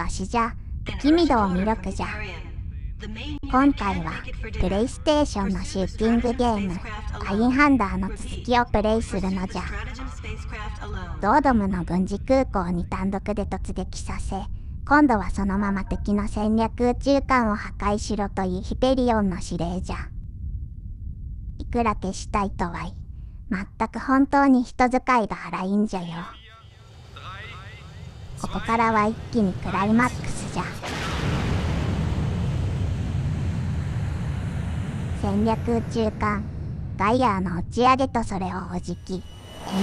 わしじゃ。君どう魅力じゃ。今回はプレイステーションのシューティングゲームアインハンダーの続きをプレイするのじゃ。ドードムの軍事空港に単独で突撃させ、今度はそのまま敵の戦略宇宙艦を破壊しろというヒペリオンの指令じゃ。いくら消したいとはいえ、全く本当に人使いが荒いんじゃよ。ここからは一気にクライマックスじゃ。戦略宇宙艦ガイアーの打ち上げとそれをおじき、エン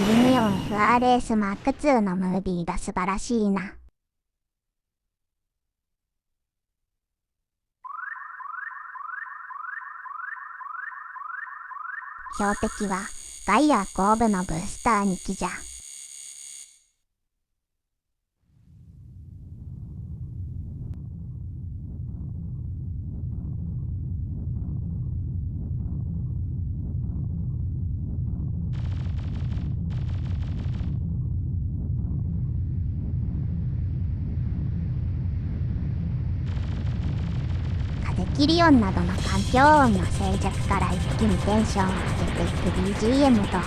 ジニオン FRS マーク2のムービーが素晴らしいな。標的はガイアー後部のブースター2機じゃ。風切り音などの環境音の静寂から一気にテンションを上げていく BGM と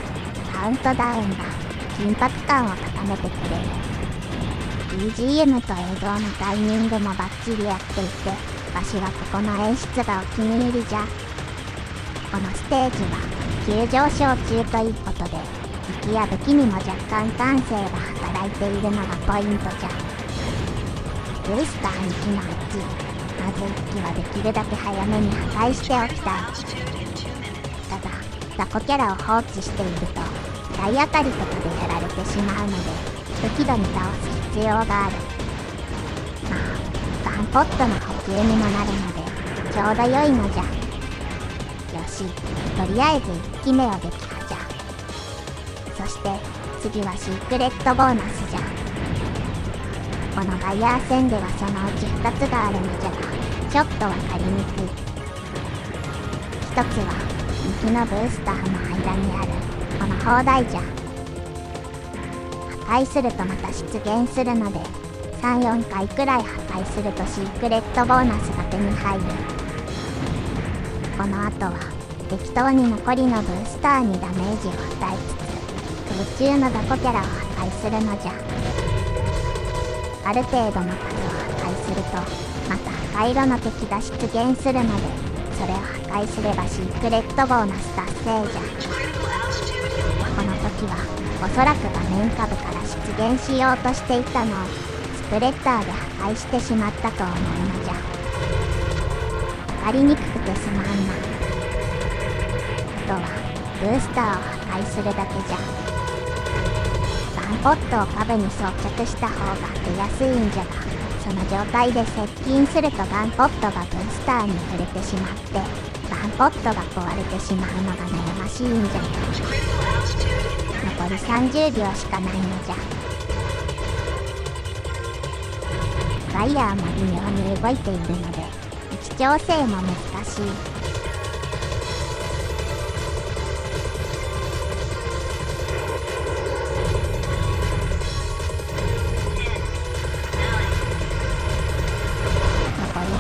カウントダウンが緊迫感を高めてくれる。 BGM と映像のタイミングもバッチリやっていて、わしはここの演出がお気に入りじゃ。このステージは急上昇中ということで、武器や武器にも若干感性が働いているのがポイントじゃ。ブースター2機のうちまず1機はできるだけ早めに破壊しておきたい。ただ、雑魚キャラを放置していると体当たりとかでやられてしまうので、適度に倒す必要がある。まあ、ガンポットの補給にもなるのでちょうど良いのじゃ。よし、とりあえず1機目を撃破じゃ。そして次はシークレットボーナスじゃ。このガイアー戦ではそのうち2つがあるのじゃが、ちょっとわかりにくい。一つは右のブースターの間にあるこの砲台じゃ。破壊するとまた出現するので、3、4回くらい破壊するとシークレットボーナスが手に入る。この後は適当に残りのブースターにダメージを与えつつ、空中の雑魚キャラを破壊するのじゃ。ある程度の数を破壊するとまた赤色の敵が出現するので、それを破壊すればシークレットボーナス達成じゃ。この時はおそらく画面下部から出現しようとしていたのをスプレッダーで破壊してしまったと思うのじゃ。わかりにくくてすまんな。あとはブースターを破壊するだけじゃ。ガンポットを下部に装着した方が出やすいんじゃが、その状態で接近するとガンポットがブースターに触れてしまって、ガンポットが壊れてしまうのが悩ましいんじゃよ。残り30秒しかないのじゃ。ガイアーも微妙に動いているので位置調整も難しい。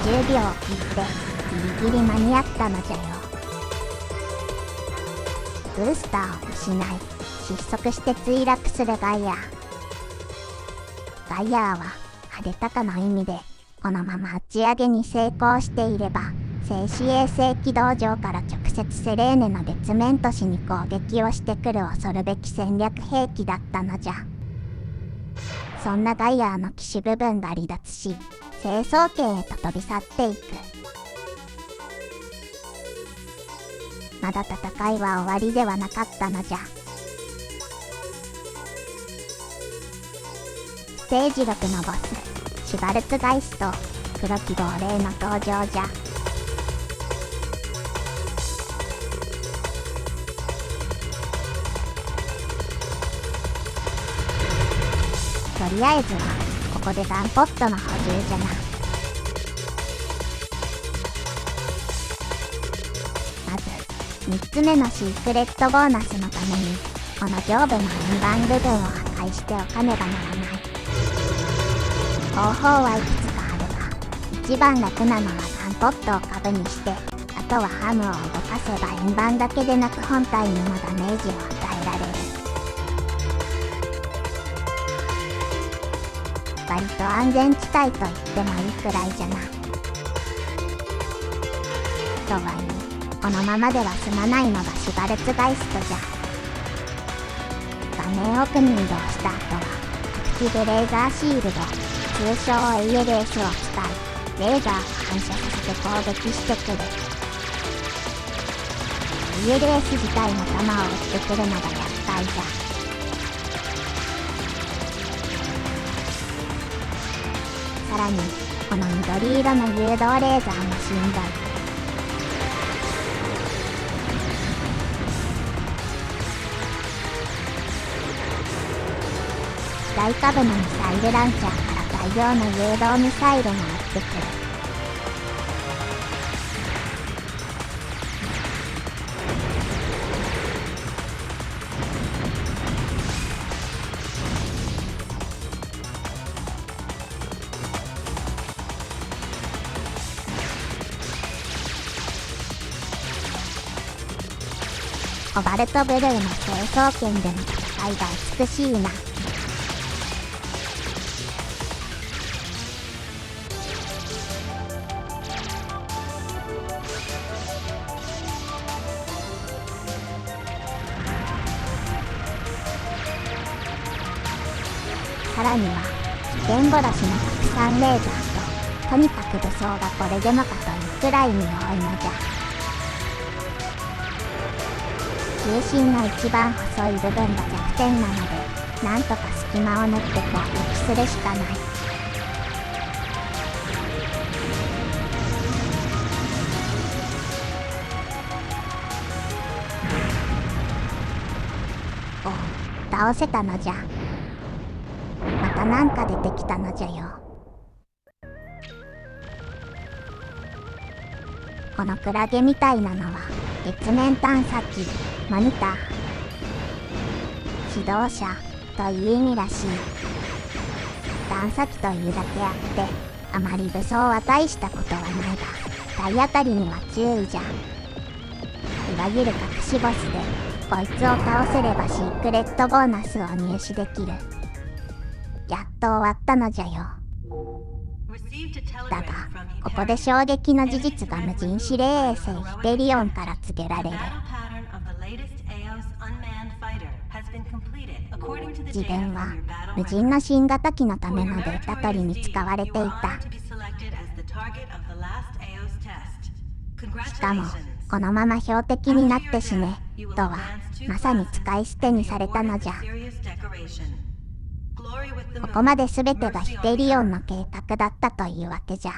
10秒を切ってギリギリ間に合ったのじゃよ。ブースターを失い失速して墜落するガイアー。ガイアーは派手高の意味でこのまま打ち上げに成功していれば、静止衛星軌道上から直接セレーネの月面都市に攻撃をしてくる恐るべき戦略兵器だったのじゃ。そんなガイアーの機首部分が離脱し、成層圏へと飛び去っていく。まだ戦いは終わりではなかったのじゃ。ステージ6のボス、シュバルツガイスト、黒き亡霊の登場じゃ。とりあえずはここでガンポットの補充じゃな。まず3つ目のシークレットボーナスのためにこの上部の円盤部分を破壊しておかねばならない。方法はいくつ一番楽なのはガンポットを株にして、あとはハムを動かせば円盤だけでなく本体にもダメージを与えられる。割と安全地帯と言ってもいいくらいじゃな。とはいえ、このままでは済まないのがシュバルツガイストじゃ。画面奥に移動した後は、アクティブレーザーシールド、通称 ALS を使い、レーザーを反射させて攻撃してくる。ALS 自体の弾を撃ってくるのが厄介じゃ。さらに、この緑色の誘導レーザーもしんどい。大株のミサイルランチャーから大量の誘導ミサイルが撃ってくる。コバルトブルーの成層圏での戦いが美しいな。さらには危険殺しの拡散レーザーと、とにかく武装がこれでもかというくらいに多いのじゃ。中心の一番細い部分が弱点なので、なんとか隙間を縫って攻撃するしかない。お、倒せたのじゃ。またなんか出てきたのじゃよ。このクラゲみたいなのは月面探査機モニター、指導者という意味らしい。探査機というだけあってあまり武装は大したことはないが、体当たりには注意じゃ。いわゆる隠しボスで、こいつを倒せればシークレットボーナスを入手できる。やっと終わったのじゃよ。だが、ここで衝撃の事実が無人指令衛星ヒペリオンから告げられる。自分は無人の新型機のためのデータ取りに使われていた。しかも、このまま標的になって死ねとはまさに使い捨てにされたのじゃ。ここまで全てがヒペリオンの計画だったというわけじゃ。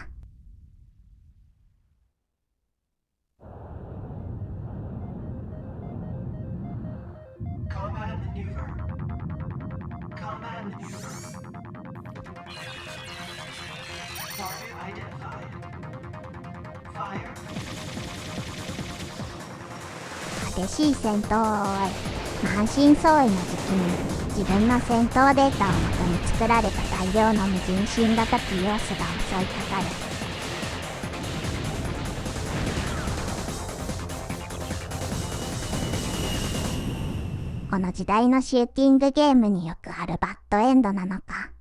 激しい戦闘を終え、満身創痍の時期に自分の戦闘データをもとに作られた大量の無人新型ピオスが襲いかかる。この時代のシューティングゲームによくあるバッドエンドなのか。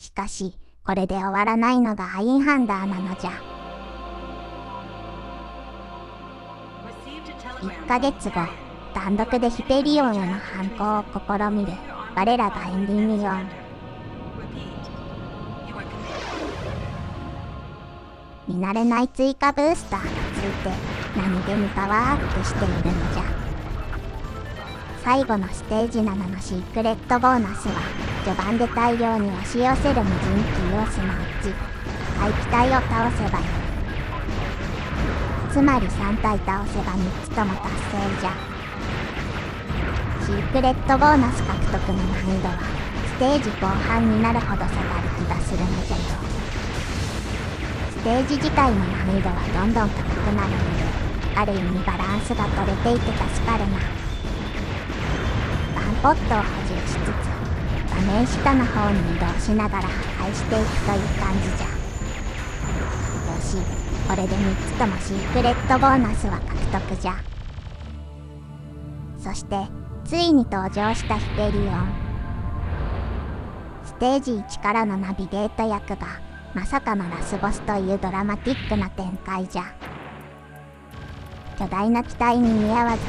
しかし、これで終わらないのがアインハンダーなのじゃ。1ヶ月後、単独でヒペリオンへの反抗を試みる我らがエンディミリオン。見慣れない追加ブースターがついて何気にパワーアップしているのじゃ。最後のステージ7のシークレットボーナスは序盤で大量に押し寄せる無人機オスのうち怪奇隊を倒せばいい。つまり3体倒せば3つとも達成じゃ。シークレットボーナス獲得の難易度はステージ後半になるほど下がる気がするのじゃよ。ステージ自体の難易度はどんどん高くなるので、ある意味バランスが取れていて助かるな。ワンポットを補充しつつ画面下の方に移動しながら破壊していくという感じじゃ。よし、これで3つともシークレットボーナスは獲得じゃ。そしてついに登場したヒペリオン。ステージ1からのナビゲート役がまさかのラスボスというドラマティックな展開じゃ。巨大な機体に見合わず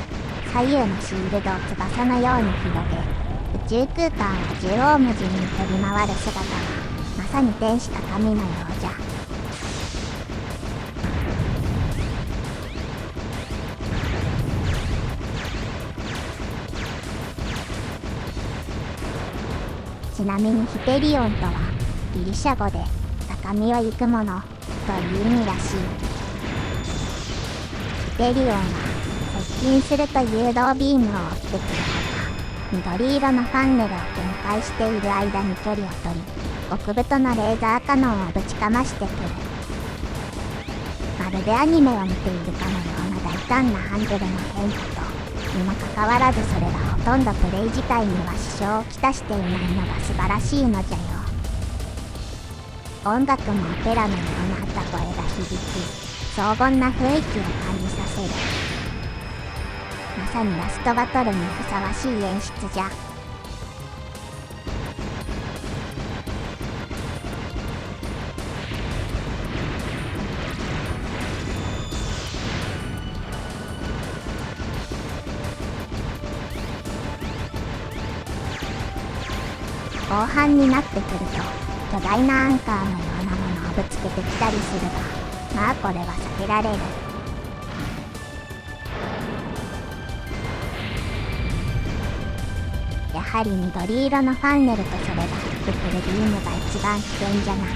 左右のシールドを翼のように広げ、宇宙空間を縦横無尽に飛び回る姿はまさに天使か神のようじゃ。ちなみにヒペリオンとはギリシャ語で高みを行くものという意味らしい。ヒペリオンは接近すると誘導ビームを落ちてくるほか、緑色のファンネルを展開している間に距離を取り、極太のレーザーカノンをぶちかましてくる。まるでアニメを見ているかのような大胆なハンドルの変化と、にもかかわらずそれがほとんどプレイ自体には支障をきたしていないのが素晴らしいのじゃよ。音楽もオペラのような歌声が響き、荘厳な雰囲気を感じさせる。まさにラストバトルにふさわしい演出じゃ。後半になってくると巨大なアンカーのようなものをぶつけてきたりするが、まあこれは避けられる。やはり緑色のファンネルとそれが降ってくるビームが一番危険じゃな。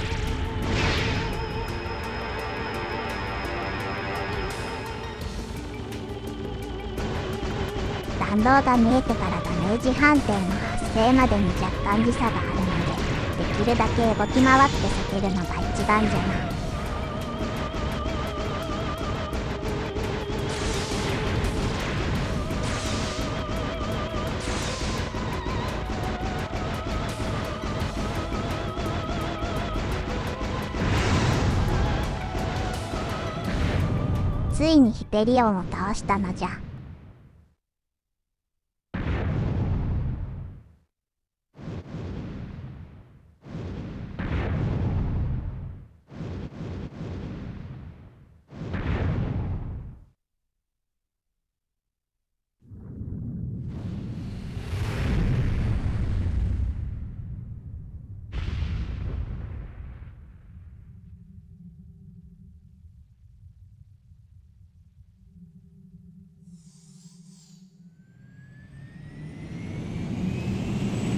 弾道が見えてからダメージ判定の発生までに若干時差があるので、できるだけ動き回って避けるのが一番じゃな。ついにヒペリオンを倒したのじゃ。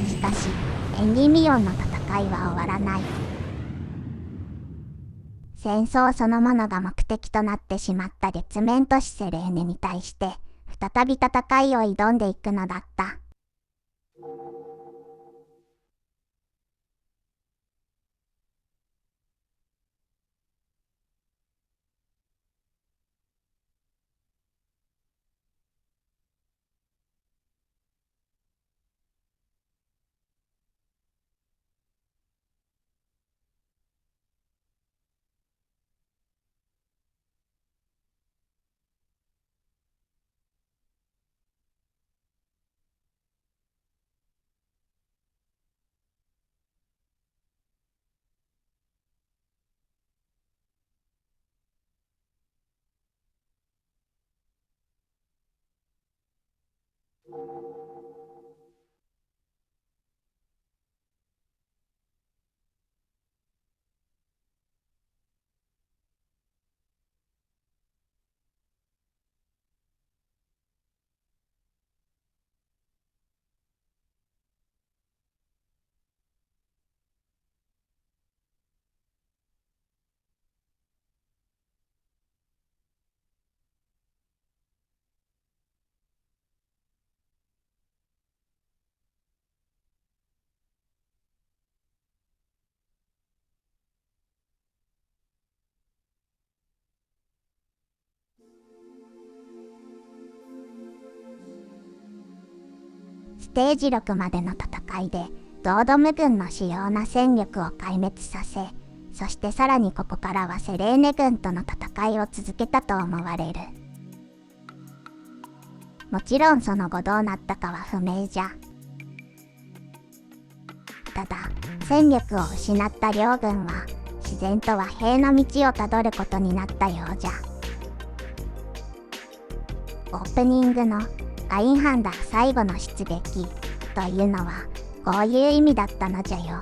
しかしエンディミオンの戦いは終わらない。戦争そのものが目的となってしまった月面都市セレーネに対して再び戦いを挑んでいくのだった。テージ6までの戦いでドードム軍の主要な戦力を壊滅させ、そしてさらにここからはセレーネ軍との戦いを続けたと思われる。もちろんその後どうなったかは不明じゃ。ただ、戦力を失った両軍は自然と和平の道をたどることになったようじゃ。オープニングのガインハンダー最後の出撃というのはこういう意味だったのじゃよ。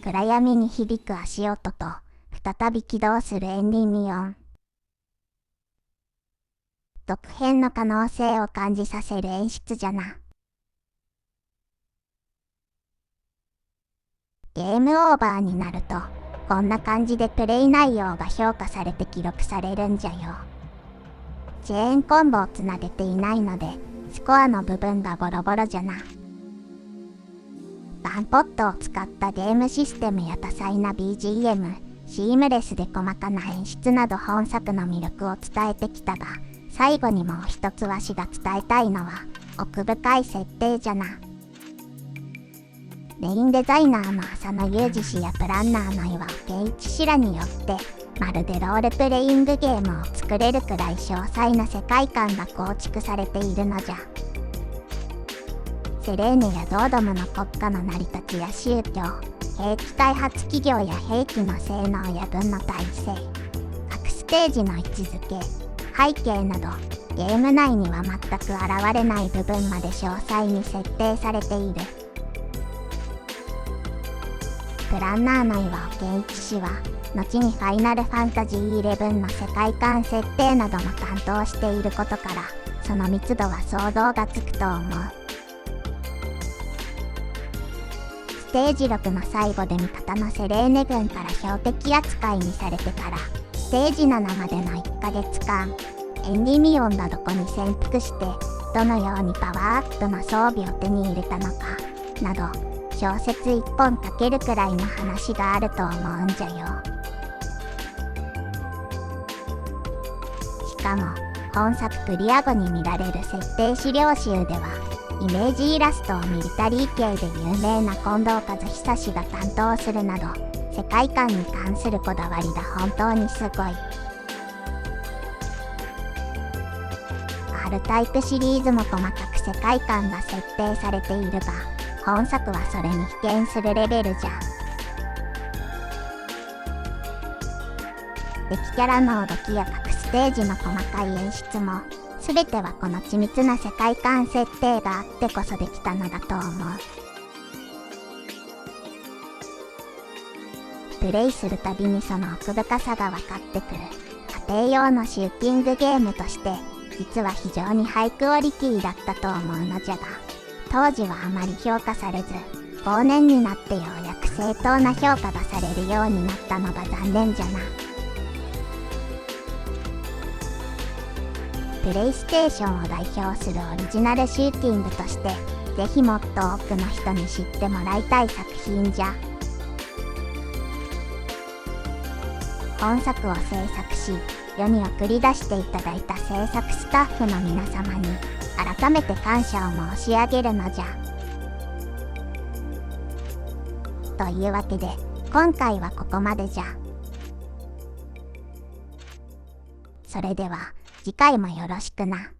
暗闇に響く足音と再び起動するエンディミオン。続編の可能性を感じさせる演出じゃな。ゲームオーバーになるとこんな感じでプレイ内容が評価されて記録されるんじゃよ。チェーンコンボをつなげていないのでスコアの部分がボロボロじゃな。ガンポットを使ったゲームシステムや多彩な BGM、シームレスで細かな演出など本作の魅力を伝えてきたが、最後にもう一つわしが伝えたいのは奥深い設定じゃな。メインデザイナーの浅野裕二氏やプランナーの岩尾圭一氏らによってまるでロールプレイングゲームを作れるくらい詳細な世界観が構築されているのじゃ。セレーネやドードムの国家の成り立ちや宗教、兵器開発企業や兵器の性能や軍の体制、各ステージの位置づけ、背景などゲーム内には全く現れない部分まで詳細に設定されている。プランナーの岩尾圭一氏は後にファイナルファンタジー11の世界観設定なども担当していることからその密度は想像がつくと思う。ステージ6の最後で味方のセレーネ軍から標的扱いにされてからステージ7までの1ヶ月間、エンディミオンがどこに潜伏してどのようにパワーアップの装備を手に入れたのかなど詳小説一本書けるくらいの話があると思うんじゃよ。しかも本作クリア後に見られる設定資料集ではイメージイラストをミリタリー系で有名な近藤和久氏が担当するなど世界観に関するこだわりが本当にすごい。Rタイプシリーズも細かく世界観が設定されているが本作はそれに比肩するレベルじゃ。敵キャラの動きや各ステージの細かい演出も全てはこの緻密な世界観設定があってこそできたのだと思う。プレイするたびにその奥深さが分かってくる家庭用のシューティングゲームとして実は非常にハイクオリティだったと思うのじゃが、当時はあまり評価されず後年になってようやく正当な評価がされるようになったのが残念じゃな。プレイステーションを代表するオリジナルシューティングとしてぜひもっと多くの人に知ってもらいたい作品じゃ。本作を制作し世に送り出していただいた制作スタッフの皆様に改めて感謝を申し上げるのじゃ。というわけで今回はここまでじゃ。それでは次回もよろしくな。